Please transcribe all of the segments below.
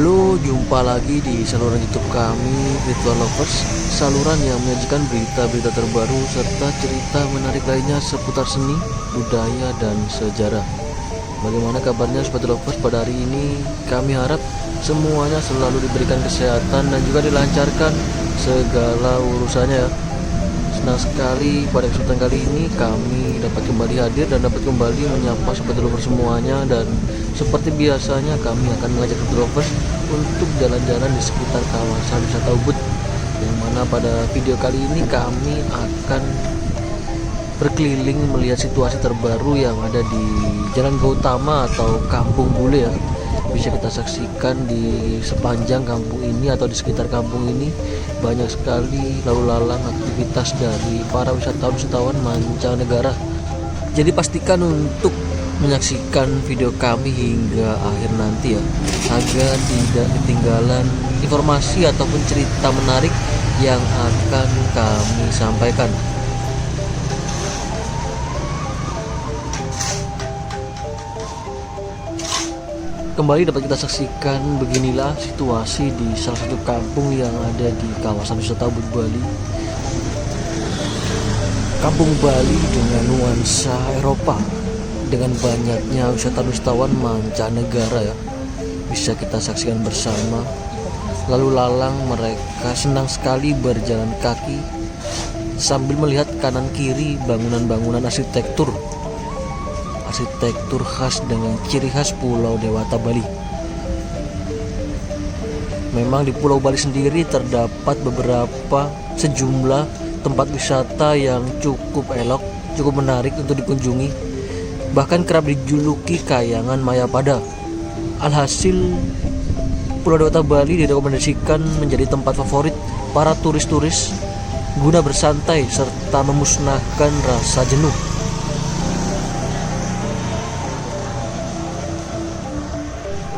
Halo, jumpa lagi di saluran YouTube kami, Virtual Lovers, saluran yang menyajikan berita-berita terbaru serta cerita menarik lainnya seputar seni, budaya, dan sejarah. Bagaimana kabarnya Sobat Lovers pada hari ini? Kami harap semuanya selalu diberikan kesehatan dan juga dilancarkan segala urusannya ya. Senang sekali pada kesempatan kali ini kami dapat kembali hadir dan dapat kembali menyapa Sobat Lovers semuanya. Dan seperti biasanya kami akan mengajak Sobat Lovers untuk jalan-jalan di sekitar kawasan wisata Ubud, yang mana pada video kali ini kami akan berkeliling melihat situasi terbaru yang ada di Jalan Gautama atau Kampung Bule ya. Bisa kita saksikan di sepanjang kampung ini atau di sekitar kampung ini banyak sekali lalu lalang aktivitas dari para wisatawan mancanegara. Jadi pastikan untuk menyaksikan video kami hingga akhir nanti ya, agar tidak ketinggalan informasi ataupun cerita menarik yang akan kami sampaikan. Kembali dapat kita saksikan beginilah situasi di salah satu kampung yang ada di kawasan wisata Ubud Bali. Kampung Bali dengan nuansa Eropa, dengan banyaknya wisatawan mancanegara ya, bisa kita saksikan bersama. Lalu lalang mereka senang sekali berjalan kaki sambil melihat kanan kiri bangunan-bangunan arsitektur khas dengan ciri khas Pulau Dewata Bali. Memang di Pulau Bali sendiri terdapat sejumlah tempat wisata yang cukup elok, cukup menarik untuk dikunjungi, bahkan kerap dijuluki kayangan Mayapada. Alhasil, Pulau Dewata Bali direkomendasikan menjadi tempat favorit para turis-turis guna bersantai serta memusnahkan rasa jenuh.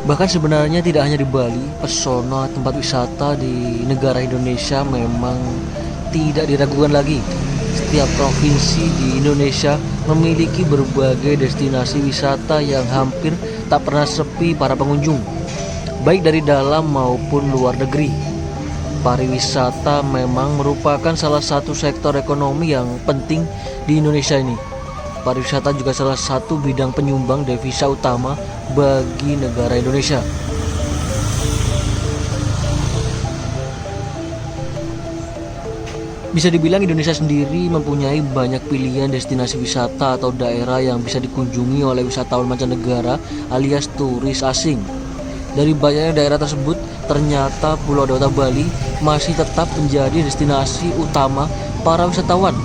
Bahkan sebenarnya tidak hanya di Bali, pesona tempat wisata di negara Indonesia memang tidak diragukan lagi. Setiap provinsi di Indonesia memiliki berbagai destinasi wisata yang hampir tak pernah sepi para pengunjung, baik dari dalam maupun luar negeri. Pariwisata memang merupakan salah satu sektor ekonomi yang penting di Indonesia ini. Pariwisata juga salah satu bidang penyumbang devisa utama bagi negara Indonesia. Bisa dibilang Indonesia sendiri mempunyai banyak pilihan destinasi wisata atau daerah yang bisa dikunjungi oleh wisatawan mancanegara alias turis asing. Dari banyaknya daerah tersebut, ternyata Pulau Dewata Bali masih tetap menjadi destinasi utama para wisatawan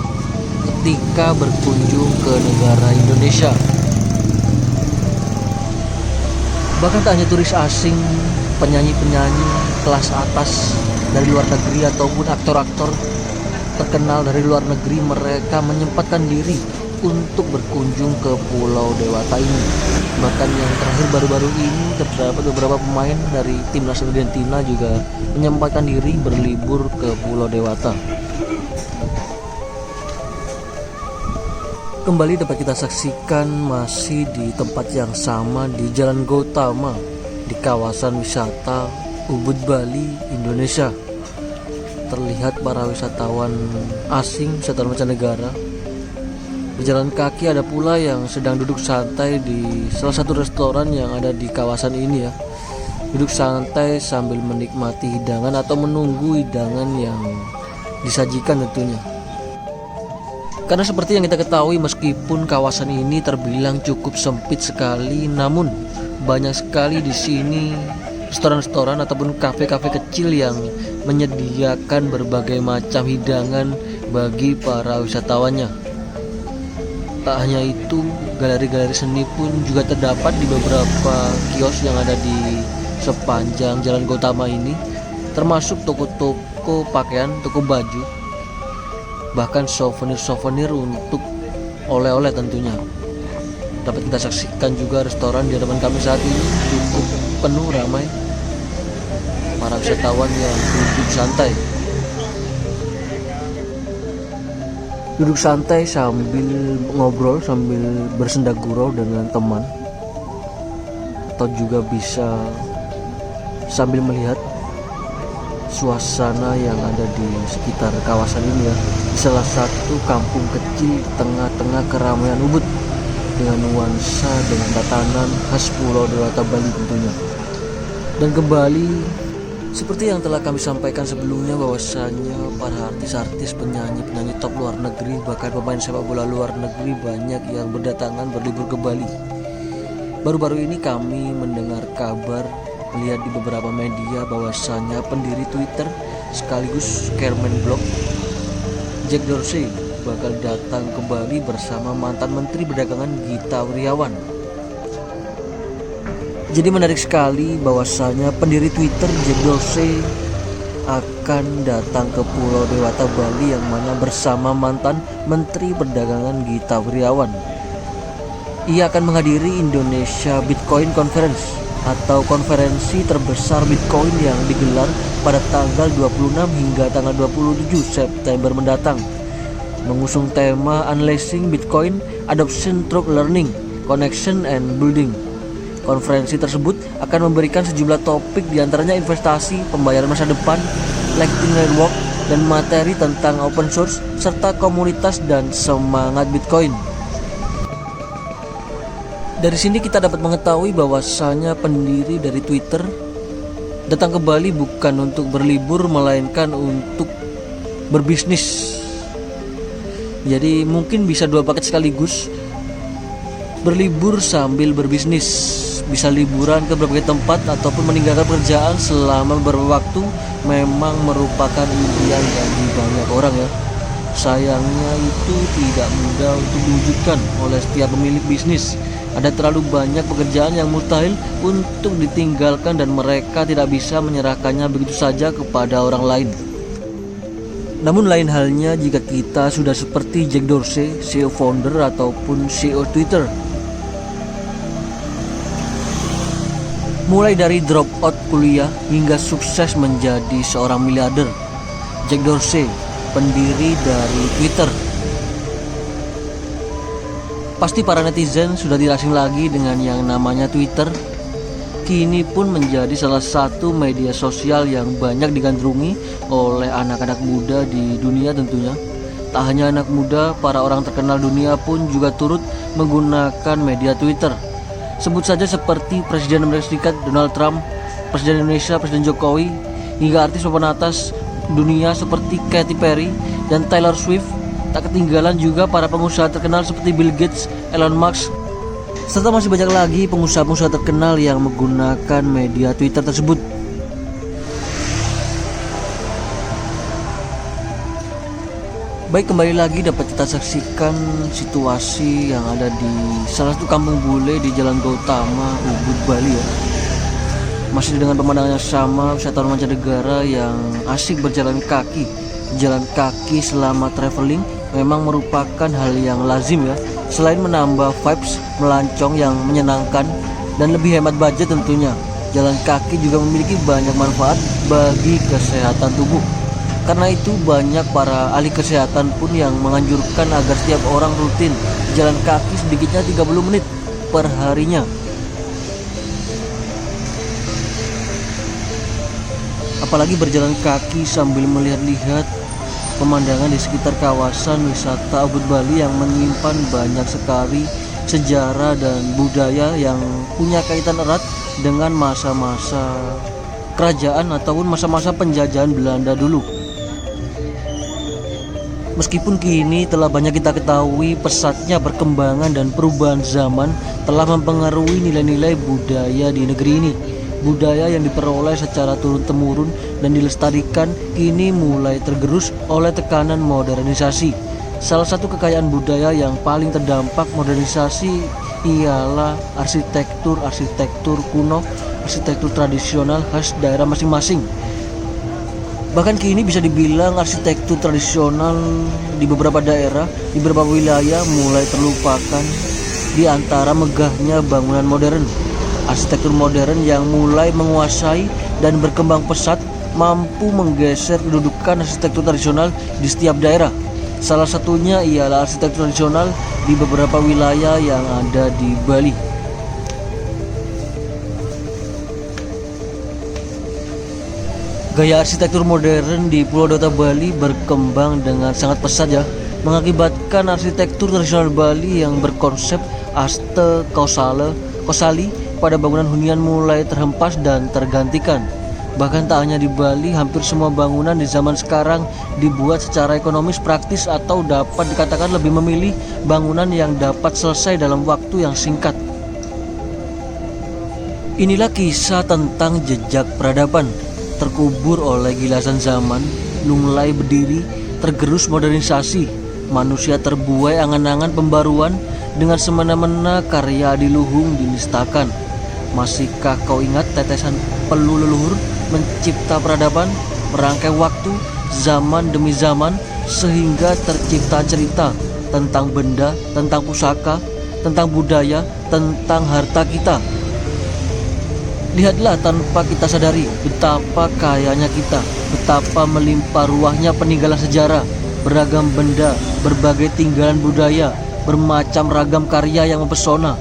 ketika berkunjung ke negara Indonesia. Bahkan tak hanya turis asing, penyanyi-penyanyi kelas atas dari luar negeri ataupun aktor-aktor terkenal dari luar negeri, mereka menyempatkan diri untuk berkunjung ke Pulau Dewata ini. Bahkan yang terakhir baru-baru ini terdapat beberapa pemain dari timnas Argentina juga menyempatkan diri berlibur ke Pulau Dewata. Kembali dapat kita saksikan masih di tempat yang sama di Jalan Gautama di kawasan wisata Ubud Bali, Indonesia. Terlihat para wisatawan asing, wisatawan mancanegara berjalan kaki. Ada pula yang sedang duduk santai di salah satu restoran yang ada di kawasan ini ya. Duduk santai sambil menikmati hidangan atau menunggu hidangan yang disajikan tentunya. Karena seperti yang kita ketahui, meskipun kawasan ini terbilang cukup sempit sekali, namun banyak sekali di sini restoran-restoran ataupun kafe-kafe kecil yang menyediakan berbagai macam hidangan bagi para wisatawannya. Tak hanya itu, galeri-galeri seni pun juga terdapat di beberapa kios yang ada di sepanjang Jalan Gautama ini, termasuk toko-toko pakaian, toko baju, bahkan souvenir-souvenir untuk oleh-oleh tentunya. Dapat kita saksikan juga restoran di hadapan kami saat ini cukup penuh ramai para wisatawan yang duduk santai. Duduk santai sambil ngobrol, sambil bersenda gurau dengan teman, atau juga bisa sambil melihat suasana yang ada di sekitar kawasan ini ya, di salah satu kampung kecil tengah-tengah keramaian Ubud dengan nuansa dengan tatanan khas Pulau Dewata Bali tentunya. Dan kembali seperti yang telah kami sampaikan sebelumnya, bahwasannya para artis-artis, penyanyi top luar negeri, bahkan pemain sepak bola luar negeri banyak yang berdatangan berlibur ke Bali. Baru-baru ini kami mendengar kabar, melihat di beberapa media bahwasannya pendiri Twitter sekaligus chairman blog Jack Dorsey bakal datang ke Bali bersama mantan Menteri Perdagangan Gita Wirjawan. Jadi menarik sekali bahwasanya pendiri Twitter Jack Dorsey akan datang ke Pulau Dewata Bali yang mana bersama mantan Menteri Perdagangan Gita Wirjawan. Ia akan menghadiri Indonesia Bitcoin Conference atau konferensi terbesar Bitcoin yang digelar pada tanggal 26 hingga tanggal 27 September mendatang, mengusung tema Unleashing Bitcoin Adoption Through Learning, Connection and Building. Konferensi tersebut akan memberikan sejumlah topik, diantaranya investasi, pembayaran masa depan, Lightning Network, dan materi tentang open source serta komunitas dan semangat Bitcoin. Dari sini kita dapat mengetahui bahwasanya pendiri dari Twitter datang ke Bali bukan untuk berlibur melainkan untuk berbisnis. Jadi mungkin bisa dua paket sekaligus, berlibur sambil berbisnis. Bisa liburan ke berbagai tempat ataupun meninggalkan pekerjaan selama beberapa waktu memang merupakan impian bagi banyak orang ya. Sayangnya itu tidak mudah untuk diwujudkan oleh setiap pemilik bisnis. Ada terlalu banyak pekerjaan yang mustahil untuk ditinggalkan dan mereka tidak bisa menyerahkannya begitu saja kepada orang lain. Namun lain halnya jika kita sudah seperti Jack Dorsey, CEO founder ataupun CEO Twitter. Mulai dari drop out kuliah hingga sukses menjadi seorang miliarder, Jack Dorsey, pendiri dari Twitter. Pasti para netizen sudah tidak asing lagi dengan yang namanya Twitter. Kini pun menjadi salah satu media sosial yang banyak digandrungi oleh anak-anak muda di dunia tentunya. Tak hanya anak muda, para orang terkenal dunia pun juga turut menggunakan media Twitter. Sebut saja seperti Presiden Amerika Serikat Donald Trump, Presiden Indonesia Presiden Jokowi, hingga artis papan atas dunia seperti Katy Perry dan Taylor Swift. Tak ketinggalan juga para pengusaha terkenal seperti Bill Gates, Elon Musk, serta masih banyak lagi pengusaha-pengusaha terkenal yang menggunakan media Twitter tersebut. Baik, kembali lagi dapat kita saksikan situasi yang ada di salah satu kampung bule di Jalan Gautama, Ubud, Bali ya. Masih dengan pemandangan yang sama, wisatawan mancanegara yang asik berjalan kaki. Jalan kaki selama traveling memang merupakan hal yang lazim ya. Selain menambah vibes melancong yang menyenangkan dan lebih hemat budget tentunya, jalan kaki juga memiliki banyak manfaat bagi kesehatan tubuh. Karena itu banyak para ahli kesehatan pun yang menganjurkan agar setiap orang rutin jalan kaki sedikitnya 30 menit per harinya. Apalagi berjalan kaki sambil melihat-lihat pemandangan di sekitar kawasan wisata Ubud Bali yang menyimpan banyak sekali sejarah dan budaya yang punya kaitan erat dengan masa-masa kerajaan ataupun masa-masa penjajahan Belanda dulu. Meskipun kini telah banyak kita ketahui, pesatnya perkembangan dan perubahan zaman telah mempengaruhi nilai-nilai budaya di negeri ini. Budaya yang diperoleh secara turun-temurun dan dilestarikan kini mulai tergerus oleh tekanan modernisasi. Salah satu kekayaan budaya yang paling terdampak modernisasi ialah arsitektur kuno, arsitektur tradisional khas daerah masing-masing. Bahkan kini bisa dibilang arsitektur tradisional di beberapa daerah, di beberapa wilayah mulai terlupakan di antara megahnya bangunan modern. Arsitektur modern yang mulai menguasai dan berkembang pesat mampu menggeser kedudukan arsitektur tradisional di setiap daerah. Salah satunya ialah arsitektur tradisional di beberapa wilayah yang ada di Bali. Gaya arsitektur modern di Pulau Dewata Bali berkembang dengan sangat pesat ya, mengakibatkan arsitektur tradisional Bali yang berkonsep aste kosali pada bangunan hunian mulai terhempas dan tergantikan. Bahkan tak hanya di Bali, hampir semua bangunan di zaman sekarang dibuat secara ekonomis praktis atau dapat dikatakan lebih memilih bangunan yang dapat selesai dalam waktu yang singkat. Inilah kisah tentang jejak peradaban, terkubur oleh gilasan zaman, lunglai berdiri, tergerus modernisasi, manusia terbuai angan-angan pembaruan, dengan semena-mena karya adiluhung dinistakan. Masihkah kau ingat tetesan peluh leluhur mencipta peradaban, merangkai waktu, zaman demi zaman, sehingga tercipta cerita tentang benda, tentang pusaka, tentang budaya, tentang harta kita. Lihatlah tanpa kita sadari betapa kayanya kita, betapa melimpah ruahnya peninggalan sejarah, beragam benda, berbagai tinggalan budaya, bermacam ragam karya yang mempesona.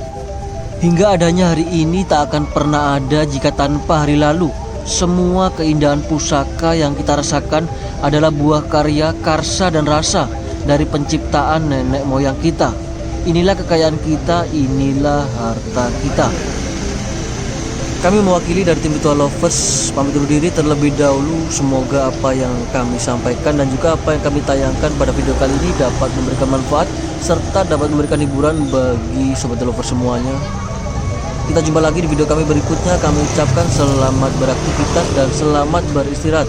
Hingga adanya hari ini tak akan pernah ada jika tanpa hari lalu. Semua keindahan pusaka yang kita rasakan adalah buah karya, karsa dan rasa dari penciptaan nenek moyang kita. Inilah kekayaan kita, inilah harta kita. Kami mewakili dari tim Virtual Lovers pamit undur diri terlebih dahulu. Semoga apa yang kami sampaikan dan juga apa yang kami tayangkan pada video kali ini dapat memberikan manfaat serta dapat memberikan hiburan bagi sobat lovers semuanya. Kita jumpa lagi di video kami berikutnya. Kami ucapkan selamat beraktivitas dan selamat beristirahat.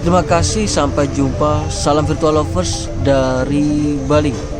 Terima kasih, sampai jumpa. Salam Virtual Lovers dari Bali.